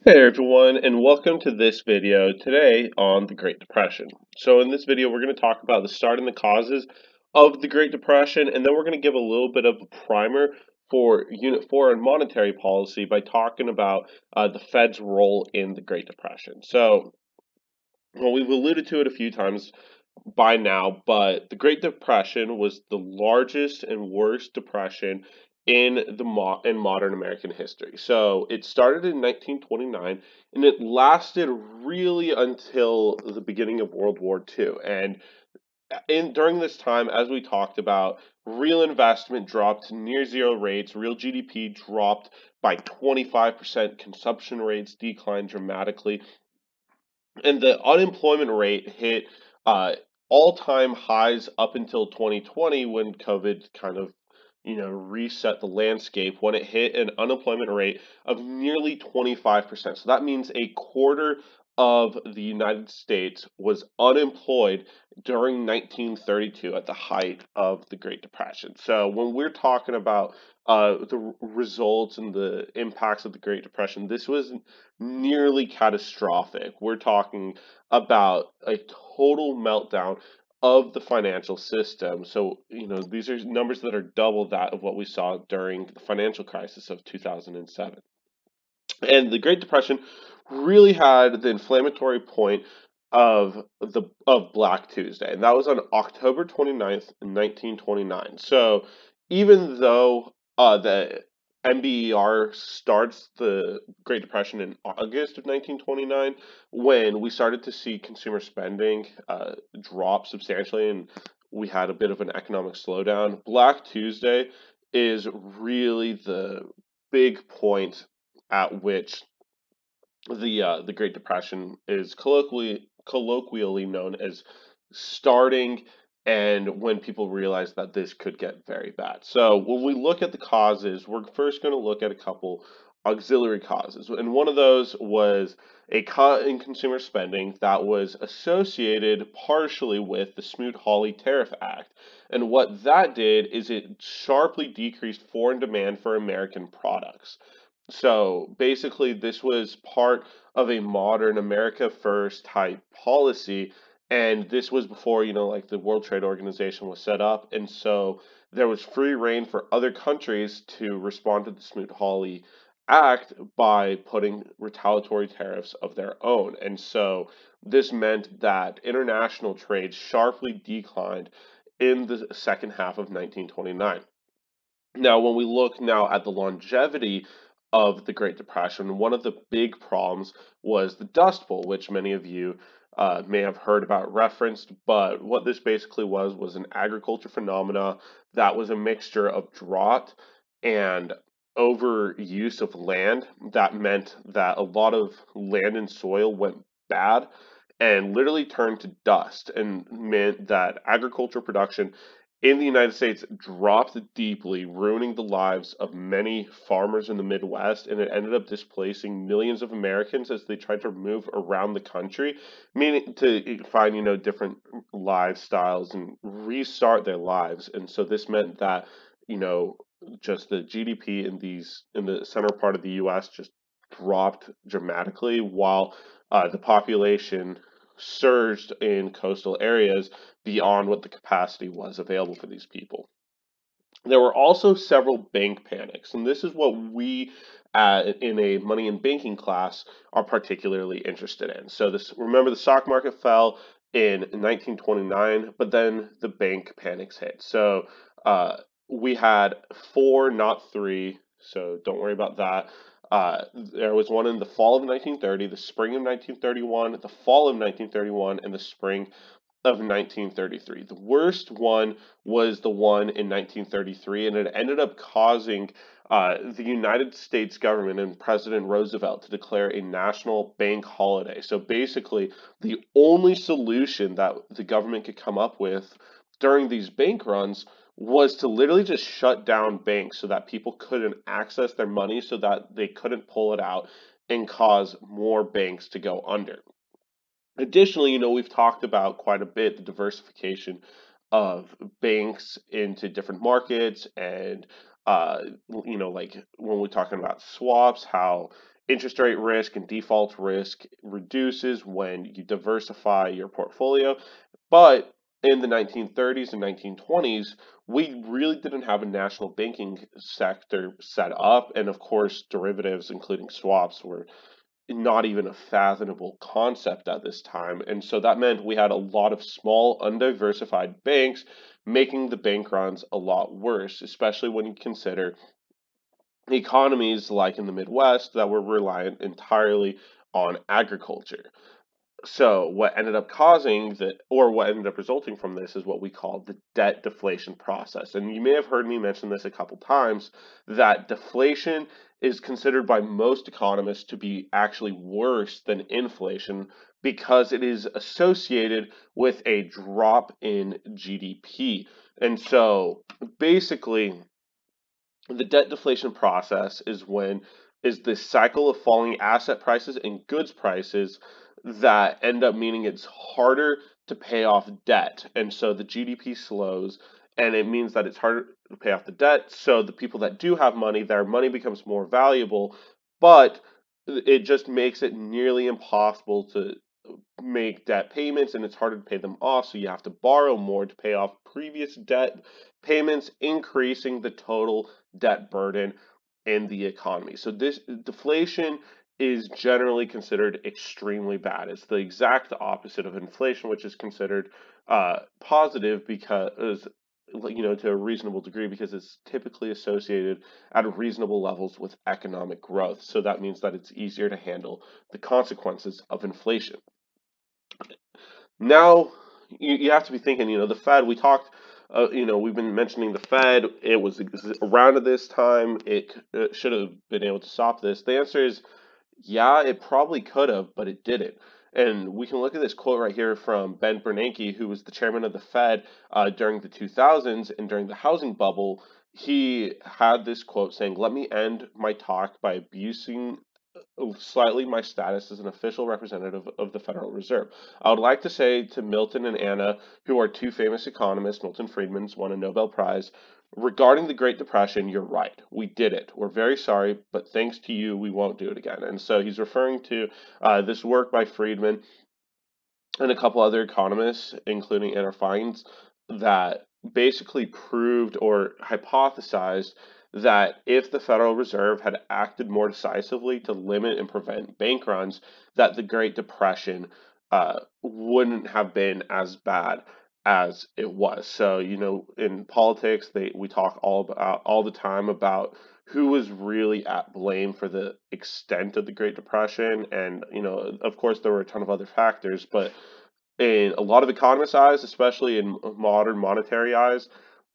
Hey everyone, and welcome to this video today on the Great Depression. So in this video, we're going to talk about the start and the causes of the Great Depression, and then we're going to give a little bit of a primer for Unit 4 and monetary policy by talking about the Fed's role in the Great Depression. So, well, we've alluded to it a few times by now, but the Great Depression was the largest and worst depression in in modern American history. So it started in 1929 and it lasted really until the beginning of World War II. And in during this time, as we talked about, real investment dropped to near zero rates, real GDP dropped by 25%, consumption rates declined dramatically, and the unemployment rate hit uh, all-time highs up until 2020 when COVID kind of reset the landscape when it hit an unemployment rate of nearly 25%. So that means a quarter of the United States was unemployed during 1932 at the height of the Great Depression. So when we're talking about the results and the impacts of the Great Depression, this was nearly catastrophic. We're talking about a total meltdown of the financial system. So, these are numbers that are double that of what we saw during the financial crisis of 2007. And the Great Depression really had the inflammatory point of Black Tuesday, and that was on October 29th, 1929. So, even though the MBER starts the Great Depression in August of 1929, when we started to see consumer spending drop substantially and we had a bit of an economic slowdown, Black Tuesday is really the big point at which the Great Depression is colloquially known as starting, and when people realize that this could get very bad. So when we look at the causes, we're first going to look at a couple auxiliary causes, and one of those was a cut in consumer spending that was associated partially with the Smoot-Hawley Tariff Act. And what that did is it sharply decreased foreign demand for American products. So basically, this was part of a modern America First type policy. And this was before, like the World Trade Organization was set up. And so there was free reign for other countries to respond to the Smoot-Hawley Act by putting retaliatory tariffs of their own. And so this meant that international trade sharply declined in the second half of 1929. Now, when we look now at the longevity of the Great Depression, one of the big problems was the Dust Bowl, which many of you may have heard about referenced. But what this basically was an agriculture phenomena that was a mixture of drought and overuse of land. That meant that a lot of land and soil went bad and literally turned to dust, and meant that agriculture production in the United States dropped deeply, ruining the lives of many farmers in the Midwest, and it ended up displacing millions of Americans as they tried to move around the country, meaning to find, different lifestyles and restart their lives. And so this meant that, you know, just the GDP in the center part of the US just dropped dramatically, while the population surged in coastal areas beyond what the capacity was available for these people. There were also several bank panics, and this is what we in a money and banking class are particularly interested in. So this, remember, the stock market fell in 1929, but then the bank panics hit. So uh, we had four, not three. So don't worry about that. There was one in the fall of 1930, the spring of 1931, the fall of 1931, and the spring of 1933. The worst one was the one in 1933, and it ended up causing the United States government and President Roosevelt to declare a national bank holiday. So basically, the only solution that the government could come up with during these bank runs was to literally just shut down banks so that people couldn't access their money, so that they couldn't pull it out and cause more banks to go under. Additionally, we've talked about quite a bit the diversification of banks into different markets, and like when we're talking about swaps, how interest rate risk and default risk reduces when you diversify your portfolio. But in the 1930s and 1920s, we really didn't have a national banking sector set up. And of course, derivatives, including swaps, were not even a fathomable concept at this time. And so that meant we had a lot of small, undiversified banks making the bank runs a lot worse, especially when you consider economies like in the Midwest that were reliant entirely on agriculture. So what ended up causing the, or what ended up resulting from this is what we call the debt deflation process. And you may have heard me mention this a couple times, that deflation is considered by most economists to be actually worse than inflation because it is associated with a drop in GDP. And so basically the debt deflation process is this cycle of falling asset prices and goods prices that end up meaning it's harder to pay off debt. And so the GDP slows, and it means that it's harder to pay off the debt. So the people that do have money, their money becomes more valuable, but it just makes it nearly impossible to make debt payments, and it's harder to pay them off, so you have to borrow more to pay off previous debt payments, increasing the total debt burden in the economy. So this deflation is generally considered extremely bad. It's the exact opposite of inflation, which is considered positive because, to a reasonable degree, because it's typically associated at reasonable levels with economic growth. So that means that it's easier to handle the consequences of inflation. Now, you have to be thinking, the Fed, we talked, we've been mentioning the Fed. It was around at this time. It should have been able to stop this. The answer is, yeah, it probably could have, but it didn't. And we can look at this quote right here from Ben Bernanke, who was the chairman of the Fed during the 2000s and during the housing bubble. He had this quote saying, "Let me end my talk by abusing slightly my status as an official representative of the Federal Reserve. I would like to say to Milton and Anna, who are two famous economists, Milton Friedman's won a Nobel Prize, regarding the Great Depression, you're right. We did it. We're very sorry, but thanks to you, we won't do it again." And so he's referring to this work by Friedman and a couple other economists, including Anna Fines, that basically proved or hypothesized that if the Federal Reserve had acted more decisively to limit and prevent bank runs, that the Great Depression wouldn't have been as bad as it was. So, in politics, we talk all the time about who was really at blame for the extent of the Great Depression, and of course, there were a ton of other factors, but in a lot of economists' eyes, especially in modern monetary eyes,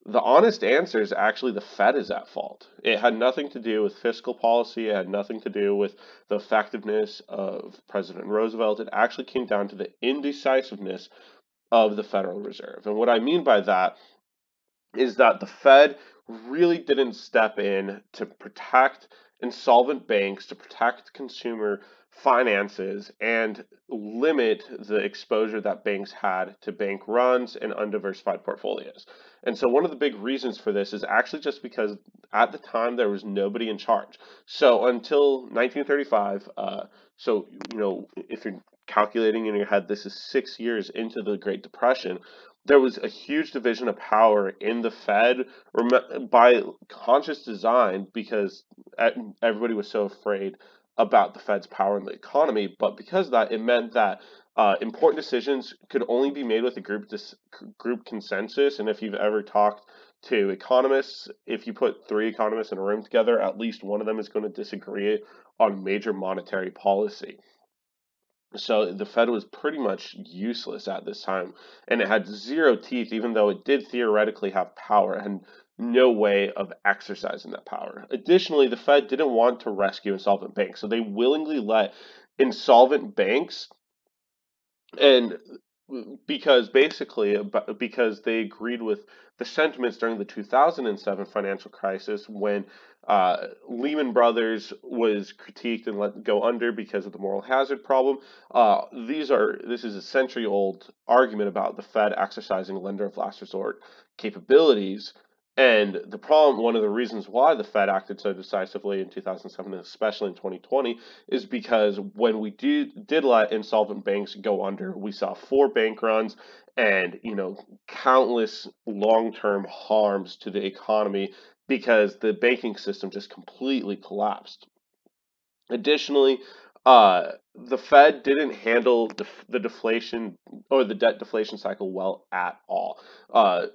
the honest answer is actually the Fed is at fault. It had nothing to do with fiscal policy. It had nothing to do with the effectiveness of President Roosevelt. It actually came down to the indecisiveness of the Federal Reserve. And what I mean by that is that the Fed really didn't step in to protect insolvent banks, to protect consumer finances, and limit the exposure that banks had to bank runs and undiversified portfolios. And so one of the big reasons for this is actually just because at the time there was nobody in charge. So until 1935, if you're calculating in your head, this is 6 years into the Great Depression, there was a huge division of power in the Fed by conscious design because everybody was so afraid about the Fed's power in the economy. But because of that, it meant that important decisions could only be made with a group consensus. And if you've ever talked to economists, if you put three economists in a room together, at least one of them is going to disagree on major monetary policy. So the Fed was pretty much useless at this time, and it had zero teeth, even though it did theoretically have power. It had no way of exercising that power. Additionally, the Fed didn't want to rescue insolvent banks, so they willingly let insolvent banks, and because they agreed with the sentiments during the 2007 financial crisis when Lehman Brothers was critiqued and let go under because of the moral hazard problem. This is a century old argument about the Fed exercising lender of last resort capabilities And the problem, one of the reasons why the Fed acted so decisively in 2007, especially in 2020, is because when we did let insolvent banks go under, we saw four bank runs and, countless long-term harms to the economy because the banking system just completely collapsed. Additionally, the Fed didn't handle the deflation or the debt deflation cycle well at all.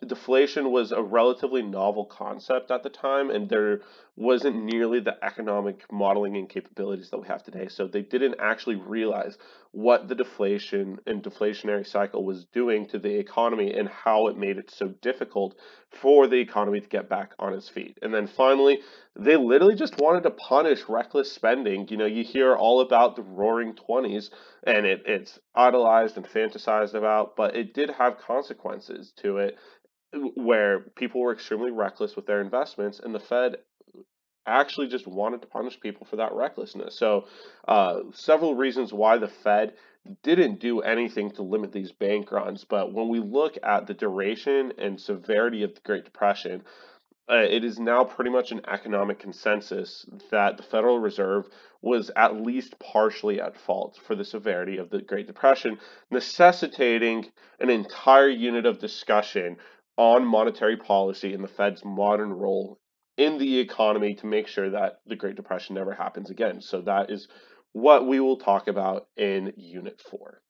Deflation was a relatively novel concept at the time, and there wasn't nearly the economic modeling and capabilities that we have today. So they didn't actually realize what the deflation and deflationary cycle was doing to the economy and how it made it so difficult for the economy to get back on its feet. And then finally, they literally just wanted to punish reckless spending. You hear all about the Roaring Twenties, and it's idolized and fantasized about, but it did have consequences to it, where people were extremely reckless with their investments, and the Fed actually just wanted to punish people for that recklessness. So, several reasons why the Fed didn't do anything to limit these bank runs, but when we look at the duration and severity of the Great Depression, it is now pretty much an economic consensus that the Federal Reserve was at least partially at fault for the severity of the Great Depression, necessitating an entire unit of discussion on monetary policy and the Fed's modern role in the economy to make sure that the Great Depression never happens again. So that is what we will talk about in Unit 4.